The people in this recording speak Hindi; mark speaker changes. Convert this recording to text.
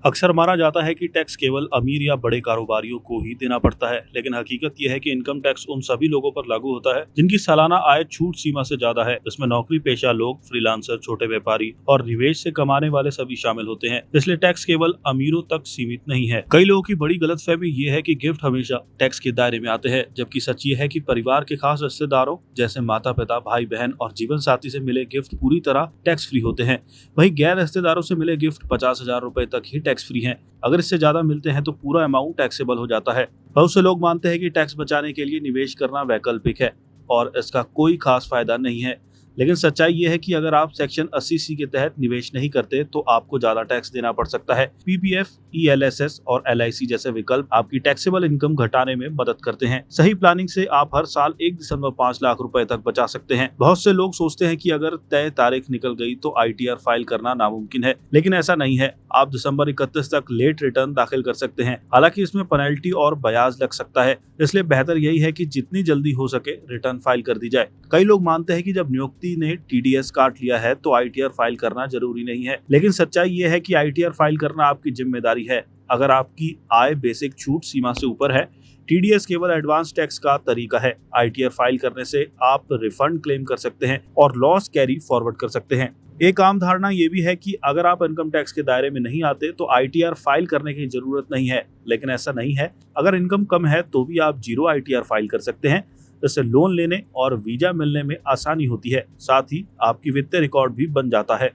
Speaker 1: अक्सर माना जाता है कि टैक्स केवल अमीर या बड़े कारोबारियों को ही देना पड़ता है, लेकिन हकीकत यह है कि इनकम टैक्स उन सभी लोगों पर लागू होता है जिनकी सालाना आय छूट सीमा से ज्यादा है। इसमें नौकरी पेशा लोग, फ्रीलांसर, छोटे व्यापारी और निवेश से कमाने वाले सभी शामिल होते हैं। इसलिए टैक्स केवल अमीरों तक सीमित नहीं है। कई लोगों की बड़ी गलतफहमी ये है कि गिफ्ट हमेशा टैक्स के दायरे में आते हैं, जबकि सच ये है कि परिवार के खास रिश्तेदारों जैसे माता पिता, भाई बहन और जीवन साथी से मिले गिफ्ट पूरी तरह टैक्स फ्री होते हैं। वहीं गैर रिश्तेदारों से मिले गिफ्ट 50,000 रुपए तक ही टैक्स फ्री हैं। अगर इससे ज्यादा मिलते हैं तो पूरा अमाउंट टैक्सेबल हो जाता है। बहुत से लोग मानते हैं कि टैक्स बचाने के लिए निवेश करना वैकल्पिक है और इसका कोई खास फायदा नहीं है, लेकिन सच्चाई ये है कि अगर आप सेक्शन 80C के तहत निवेश नहीं करते तो आपको ज्यादा टैक्स देना पड़ सकता है। पीपीएफ, ईएलएसएस और एलआईसी जैसे विकल्प आपकी टैक्सेबल इनकम घटाने में मदद करते हैं। सही प्लानिंग से आप हर साल 1.5 लाख रुपए तक बचा सकते हैं। बहुत से लोग सोचते हैं कि अगर तय तारीख निकल गई तो आईटीआर फाइल करना नामुमकिन है, लेकिन ऐसा नहीं है। आप दिसंबर 31 तक लेट रिटर्न दाखिल कर सकते हैं। हालांकि इसमें पेनल्टी और ब्याज लग सकता है, इसलिए बेहतर यही है कि जितनी जल्दी हो सके रिटर्न फाइल कर दी जाए। कई लोग मानते हैं कि जब नियोक्ति ने टीडीएस काट लिया है तो आईटीआर फाइल करना जरूरी नहीं है, लेकिन सच्चाई ये है कि आईटीआर फाइल करना आपकी जिम्मेदारी है। अगर आपकी आय बेसिक छूट सीमा से ऊपर है, टीडीएस केवल एडवांस टैक्स का तरीका है। आईटीआर फाइल करने से आप रिफंड क्लेम कर सकते हैं और लॉस कैरी फॉरवर्ड कर सकते हैं। एक आम धारणा ये भी है कि अगर आप इनकम टैक्स के दायरे में नहीं आते तो आईटीआर फाइल करने की जरूरत नहीं है, लेकिन ऐसा नहीं है। अगर इनकम कम है तो भी आप जीरो आईटीआर फाइल कर सकते हैं। इससे लोन लेने और वीजा मिलने में आसानी होती है, साथ ही आपकी वित्तीय रिकॉर्ड भी बन जाता है।